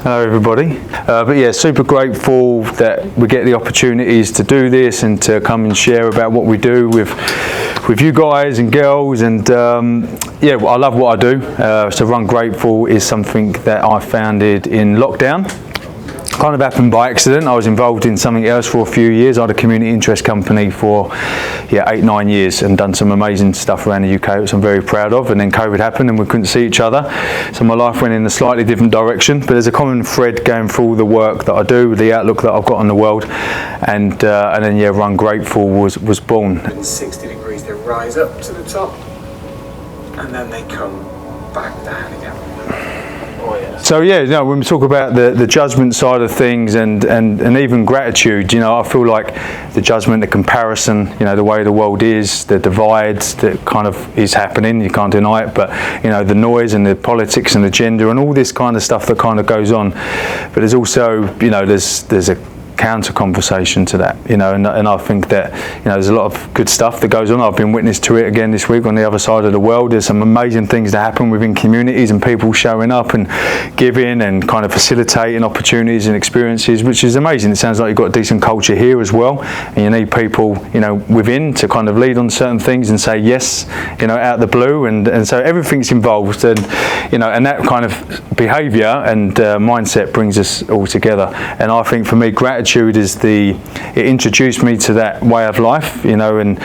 Hello everybody. But yeah, super grateful that we get the opportunities to do this and to come and share about what we do with you guys and girls, and yeah, I love what I do. So Run Grateful is something that I founded in lockdown. Kind of happened by accident. I was involved in something else for a few years. I had a community interest company for 8-9 years and done some amazing stuff around the UK, which I'm very proud of. And then COVID happened and we couldn't see each other. So my life went in a slightly different direction, but there's a common thread going through all the work that I do, the outlook that I've got on the world. And then yeah, Run Grateful was born. In 60 degrees, they rise up to the top and then they come back down again. Oh, yes. So yeah, you know, when we talk about the judgment side of things and even gratitude, you know, I feel like the judgment, the comparison, you know, the way the world is, the divides that kind of is happening, you can't deny it, but you know, the noise and the politics and the gender and all this kind of stuff that kind of goes on. But there's also, you know, there's a counter conversation to that, you know, and I think that, you know, there's a lot of good stuff that goes on. I've been witness to it again this week on the other side of the world. There's some amazing things that happen within communities and people showing up and giving and kind of facilitating opportunities and experiences, which is amazing. It sounds like you've got a decent culture here as well, and you need people, you know, within to kind of lead on certain things and say yes, you know, out of the blue, and so everything's involved, and you know, and that kind of behaviour and mindset brings us all together. And I think for me, gratitude is it introduced me to that way of life, you know. And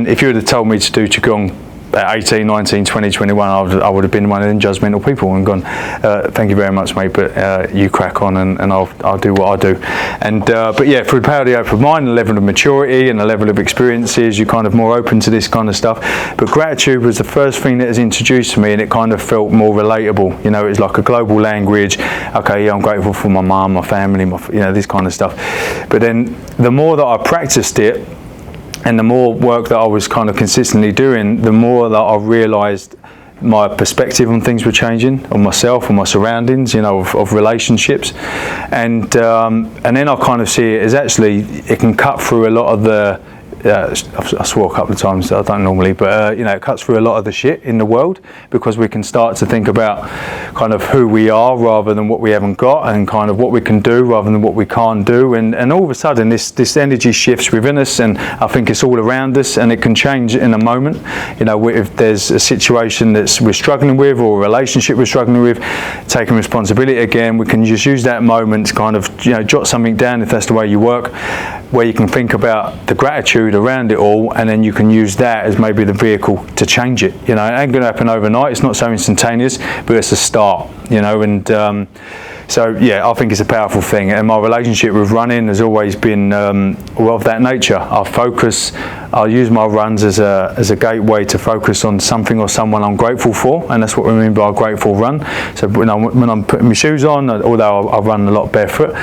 if you would have told me to do Qigong at 18, 19, 20, 21, I would have been one of them judgmental people and gone, thank you very much, mate, but you crack on and I'll do what I do. And but yeah, through the power of the open mind, a level of maturity and a level of experiences, you're kind of more open to this kind of stuff. But gratitude was the first thing that was introduced to me, and it kind of felt more relatable. You know, it's like a global language. Okay, yeah, I'm grateful for my mum, my family, you know, this kind of stuff. But then the more that I practiced it, and the more work that I was kind of consistently doing, the more that I realised my perspective on things were changing, on myself, on my surroundings, you know, of relationships, and then I kind of see it as actually it can cut through a lot of the. I swore a couple of times, I don't normally, but you know, it cuts through a lot of the shit in the world, because we can start to think about kind of who we are rather than what we haven't got, and kind of what we can do rather than what we can't do, and all of a sudden this energy shifts within us, and I think it's all around us, and it can change in a moment. You know, if there's a situation that we're struggling with, or a relationship we're struggling with, taking responsibility again, we can just use that moment to kind of, you know, jot something down if that's the way you work, where you can think about the gratitude around it all, and then you can use that as maybe the vehicle to change it. You know, it ain't going to happen overnight, it's not so instantaneous, but it's a start, you know. And so yeah, I think it's a powerful thing, and my relationship with running has always been of that nature. I'll use my runs as a gateway to focus on something or someone I'm grateful for, and that's what we mean by a grateful run. So when I'm putting my shoes on, although I run a lot barefoot,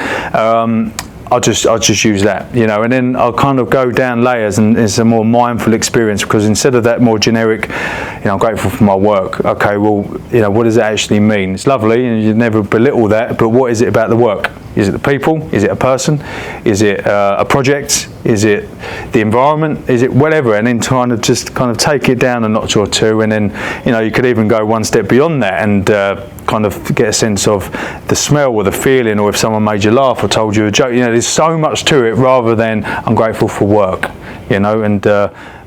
I'll just use that, you know, and then I'll kind of go down layers, and it's a more mindful experience, because instead of that more generic, you know, I'm grateful for my work. Okay, well, you know, what does that actually mean? It's lovely, and you never belittle that, but what is it about the work? Is it the people? Is it a person? Is it a project? Is it the environment? Is it whatever? And then trying to just kind of take it down a notch or two, and then, you know, you could even go one step beyond that and kind of get a sense of the smell or the feeling, or if someone made you laugh or told you a joke. You know, there's so much to it, rather than I'm grateful for work, you know. And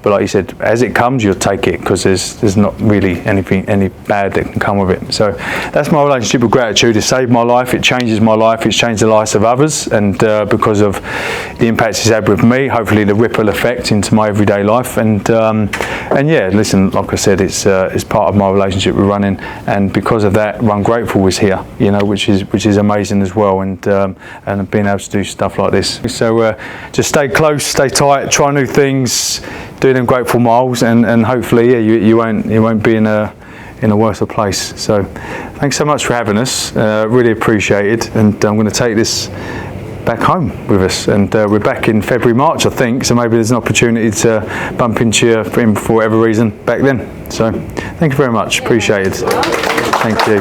but like you said, as it comes, you'll take it, because there's not really any bad that can come with it. So that's my relationship with gratitude. It saved my life, it changes my life, it's changed the lives of others, and because of the impact it's had with me, hopefully the ripple effect into my everyday life. And yeah, listen, like I said, it's part of my relationship with running, and because of that, Run Grateful was here, you know, which is amazing as well, and being able to do stuff like this. So just stay close, stay tight, try new things, do them grateful miles, and hopefully, yeah, you won't be in a worse place. So thanks so much for having us, really appreciate it, and I'm going to take this back home with us, and we're back in February, March, I think, so maybe there's an opportunity to bump into you for whatever reason back then. So thank you very much, appreciate it. Thank you.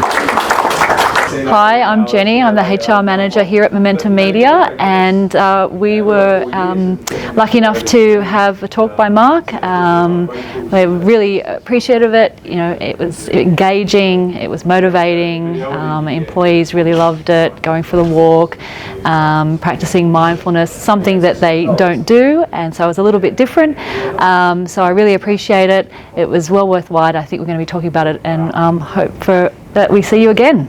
Hi, I'm Jenny. I'm the HR manager here at Momentum Media, and we were lucky enough to have a talk by Mark. We're really appreciative of it. You know, it was engaging, it was motivating. Employees really loved it. Going for the walk, practicing mindfulness, something that they don't do, and so it was a little bit different. So I really appreciate it. It was well worthwhile. I think we're going to be talking about it, and hope that we see you again.